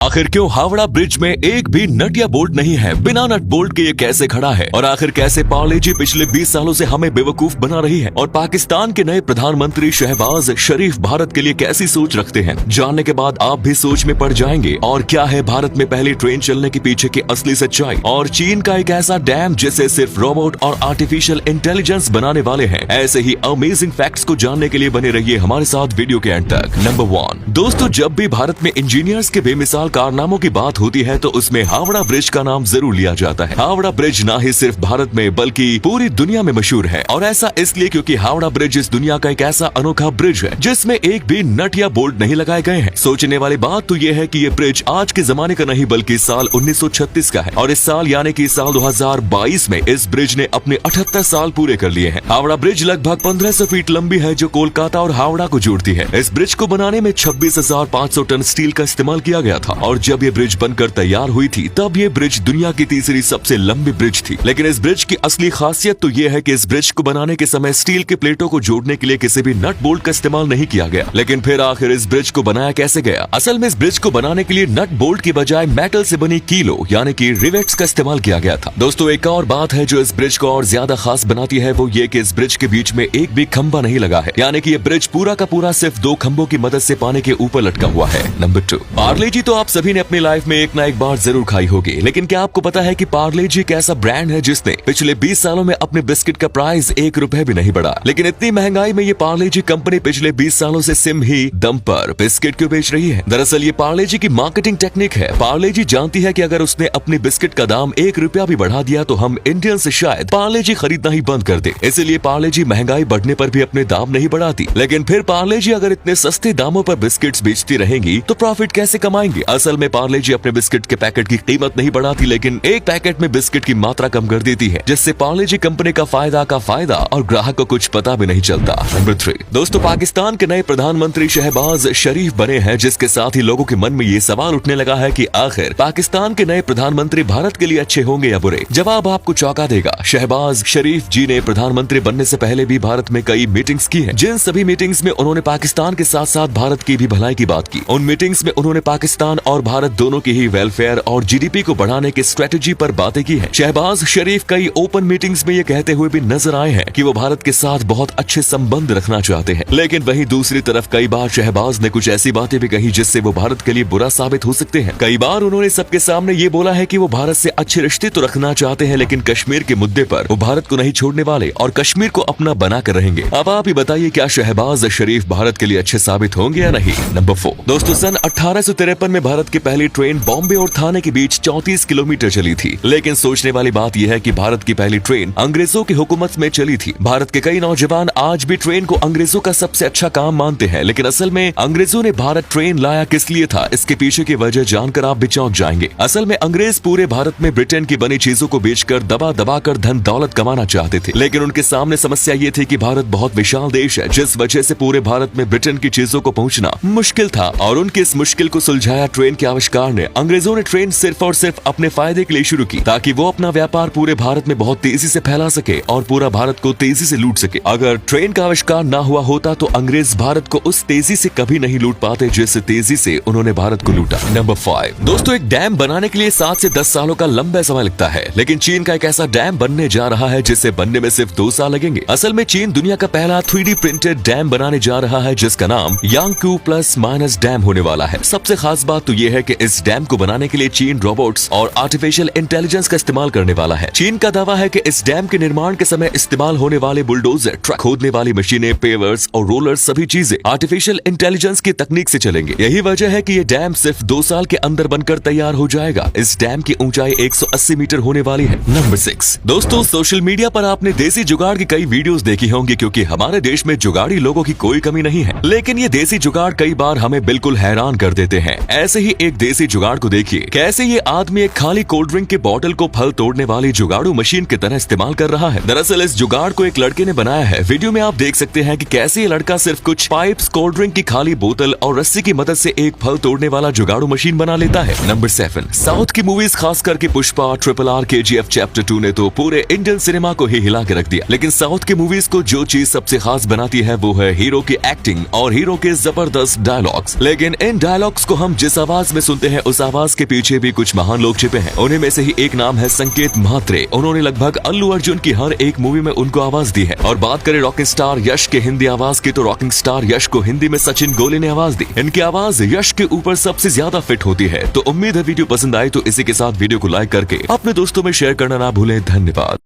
आखिर क्यों हावड़ा ब्रिज में एक भी नट या बोल्ट नहीं है? बिना नट बोल्ट के ये कैसे खड़ा है? और आखिर कैसे पार्ले जी पिछले 20 सालों से हमें बेवकूफ बना रही है? और पाकिस्तान के नए प्रधानमंत्री शहबाज शरीफ भारत के लिए कैसी सोच रखते हैं? जानने के बाद आप भी सोच में पड़ जाएंगे। और क्या है भारत में पहली ट्रेन चलने के पीछे की असली सच्चाई? और चीन का एक ऐसा डैम जिसे सिर्फ रोबोट और आर्टिफिशियल इंटेलिजेंस बनाने वाले हैं। ऐसे ही अमेजिंग फैक्ट्स को जानने के लिए बने रहिए हमारे साथ वीडियो के एंड तक। नंबर 1 दोस्तों, जब भी भारत में इंजीनियर्स के बेमिसाल कारनामों की बात होती है तो उसमें हावड़ा ब्रिज का नाम जरूर लिया जाता है। हावड़ा ब्रिज ना ही सिर्फ भारत में बल्कि पूरी दुनिया में मशहूर है। और ऐसा इसलिए क्योंकि हावड़ा ब्रिज इस दुनिया का एक ऐसा अनोखा ब्रिज है जिसमें एक भी नट या बोल्ट नहीं लगाए गए हैं। सोचने वाली बात तो ये है कि ये ब्रिज आज के जमाने का नहीं बल्कि साल 1936 का है। और इस साल यानी कि साल 2022 में इस ब्रिज ने अपने 78 साल पूरे कर लिए हैं। हावड़ा ब्रिज लगभग 1500 फीट लंबी है जो कोलकाता और हावड़ा को जोड़ती है। इस ब्रिज को बनाने में 26,500 टन स्टील का इस्तेमाल किया गया था। और जब ये ब्रिज बनकर तैयार हुई थी तब ये ब्रिज दुनिया की तीसरी सबसे लंबी ब्रिज थी। लेकिन इस ब्रिज की असली खासियत तो ये है कि इस ब्रिज को बनाने के समय स्टील के प्लेटों को जोड़ने के लिए किसी भी नट बोल्ट का इस्तेमाल नहीं किया गया। लेकिन फिर आखिर इस ब्रिज को बनाया कैसे गया? असल में इस ब्रिज को बनाने के लिए नट बोल्ट की बजाय मेटल से बनी कीलो यानी कि रिवेट्स का इस्तेमाल किया गया था। दोस्तों, एक और बात है जो इस ब्रिज को और ज्यादा खास बनाती है वो ये कि इस ब्रिज के बीच में एक भी खंभा नहीं लगा है। यानी कि ये ब्रिज पूरा का पूरा सिर्फ 2 खंभों की मदद से पानी के ऊपर लटका हुआ है। नंबर 2 पार्ले जी तो आप सभी ने अपनी लाइफ में एक ना एक बार जरूर खाई होगी। लेकिन क्या आपको पता है कि पार्ले जी एक ऐसा ब्रांड है जिसने पिछले 20 सालों में अपने बिस्किट का प्राइस 1 रुपए भी नहीं बढ़ा। लेकिन इतनी महंगाई में ये पार्ले जी कंपनी पिछले 20 सालों से सिम ही दम पर बिस्किट क्यों बेच रही है? दरअसल ये पार्ले जी की मार्केटिंग टेक्निक है। पार्ले जी जानती है कि अगर उसने अपनी बिस्किट का दाम 1 रुपया भी बढ़ा दिया तो हम इंडियन से शायद पार्ले जी खरीदना ही बंद कर दे। इसीलिए पार्ले जी महंगाई बढ़ने पर भी अपने दाम नहीं बढ़ाती। लेकिन फिर पार्ले जी अगर इतने सस्ते दामों पर बिस्किट्स बेचती रहेंगी तो प्रॉफिट कैसे कमाएंगे? असल में पार्ले जी अपने बिस्किट के पैकेट की कीमत नहीं बढ़ाती लेकिन एक पैकेट में बिस्किट की मात्रा कम कर देती है जिससे पार्ले जी कंपनी का फायदा और ग्राहक को कुछ पता भी नहीं चलता। नंबर 3 दोस्तों, पाकिस्तान के नए प्रधानमंत्री शहबाज शरीफ बने हैं जिसके साथ ही लोगों के मन में ये सवाल उठने लगा है कि आखिर पाकिस्तान के नए प्रधानमंत्री भारत के लिए अच्छे होंगे या बुरे? जवाब आपको चौंका देगा। शहबाज शरीफ जी ने प्रधानमंत्री बनने से पहले भी भारत में कई मीटिंग्स की है। जिन सभी मीटिंग्स में उन्होंने पाकिस्तान के साथ साथ भारत की भी भलाई की बात की। उन मीटिंग्स में उन्होंने पाकिस्तान और भारत दोनों की ही वेलफेयर और जीडीपी को बढ़ाने की स्ट्रेटेजी पर बातें की है। शहबाज शरीफ कई ओपन मीटिंग्स में ये कहते हुए भी नजर आए हैं कि वो भारत के साथ बहुत अच्छे संबंध रखना चाहते हैं। लेकिन वहीं दूसरी तरफ कई बार शहबाज ने कुछ ऐसी बातें भी कही जिससे वो भारत के लिए बुरा साबित हो सकते हैं। कई बार उन्होंने सबके सामने ये बोला है कि वो भारत से अच्छे रिश्ते तो रखना चाहते हैं लेकिन कश्मीर के मुद्दे पर वो भारत को नहीं छोड़ने वाले और कश्मीर को अपना बना कर रहेंगे। अब आप ही बताइए, क्या शहबाज शरीफ भारत के लिए अच्छे साबित होंगे या नहीं? नंबर 4 दोस्तों, सन 1853 में भारत की पहली ट्रेन बॉम्बे और थाने के बीच 34 किलोमीटर चली थी। लेकिन सोचने वाली बात यह है कि भारत की पहली ट्रेन अंग्रेजों की हुकूमत में चली थी। भारत के कई नौजवान आज भी ट्रेन को अंग्रेजों का सबसे अच्छा काम मानते हैं। लेकिन असल में अंग्रेजों ने भारत ट्रेन लाया किस लिए था, इसके पीछे की वजह जानकर आप भी चौंक जाएंगे। असल में अंग्रेज पूरे भारत में ब्रिटेन की बनी चीजों को बेचकर दबा कर धन दौलत कमाना चाहते थे। लेकिन उनके सामने समस्या ये थी कि भारत बहुत विशाल देश है जिस वजह से पूरे भारत में ब्रिटेन की चीजों को पहुंचना मुश्किल था। और उनके इस मुश्किल को सुलझाया ट्रेन के आविष्कार ने। अंग्रेजों ने ट्रेन सिर्फ और सिर्फ अपने फायदे के लिए शुरू की ताकि वो अपना व्यापार पूरे भारत में बहुत तेजी से फैला सके और पूरा भारत को तेजी से लूट सके। अगर ट्रेन का आविष्कार ना हुआ होता तो अंग्रेज भारत को उस तेजी से कभी नहीं लूट पाते जिस तेजी से उन्होंने भारत को लूटा। नंबर 5 दोस्तों, एक डैम बनाने के लिए 7 से 10 सालों का लंबा समय लगता है। लेकिन चीन का एक ऐसा डैम बनने जा रहा है जिसे बनने में सिर्फ 2 साल लगेंगे। असल में चीन दुनिया का पहला 3D प्रिंटेड डैम बनाने जा रहा है जिसका नाम यांगकू प्लस माइनस डैम होने वाला है। सबसे खास बात तो ये है कि इस डैम को बनाने के लिए चीन रोबोट्स और आर्टिफिशियल इंटेलिजेंस का इस्तेमाल करने वाला है। चीन का दावा है कि इस डैम के निर्माण के समय इस्तेमाल होने वाले बुलडोजर, ट्रक खोदने वाली मशीनें, पेवर्स और रोलर्स सभी चीजें आर्टिफिशियल इंटेलिजेंस की तकनीक से चलेंगे। यही वजह है कि ये डैम सिर्फ 2 साल के अंदर बनकर तैयार हो जाएगा। इस डैम की ऊंचाई 180 मीटर होने वाली है। नंबर 6 दोस्तों, सोशल मीडिया पर आपने देसी जुगाड़ की कई वीडियोस देखी होंगी क्योंकि हमारे देश में जुगाड़ी लोगों की कोई कमी नहीं है। लेकिन ये देसी जुगाड़ कई बार हमें बिल्कुल हैरान कर देते हैं। ऐसे ही एक देसी जुगाड़ को देखिए, कैसे ये आदमी एक खाली कोल्ड ड्रिंक के बोतल को फल तोड़ने वाली जुगाड़ू मशीन की तरह इस्तेमाल कर रहा है। दरअसल इस जुगाड़ को एक लड़के ने बनाया है। वीडियो में आप देख सकते हैं कि कैसे ये लड़का सिर्फ कुछ पाइप्स, कोल्ड ड्रिंक की खाली बोतल और रस्सी की मदद से एक फल तोड़ने वाला जुगाड़ू मशीन बना लेता है। नंबर 7 साउथ की मूवीज खास करके पुष्पा, RRR, KGF चैप्टर 2 ने तो पूरे इंडियन सिनेमा को ही हिला के रख दिया। लेकिन साउथ के मूवीज को जो चीज सबसे खास बनाती है वो है हीरो की एक्टिंग और हीरो के जबरदस्त डायलॉग्स। लेकिन इन डायलॉग्स को हम जिस आवाज आवाज में सुनते हैं उस आवाज के पीछे भी कुछ महान लोग छिपे हैं। उन्हीं में से ही एक नाम है संकेत म्हात्रे। उन्होंने लगभग अल्लू अर्जुन की हर एक मूवी में उनको आवाज दी है। और बात करें रॉकिंग स्टार यश के हिंदी आवाज की, तो रॉकिंग स्टार यश को हिंदी में सचिन गोले ने आवाज दी। इनकी आवाज यश के ऊपर सबसे ज्यादा फिट होती है। तो उम्मीद है वीडियो पसंद आई तो इसी के साथ वीडियो को लाइक करके अपने दोस्तों में शेयर करना ना भूलें। धन्यवाद।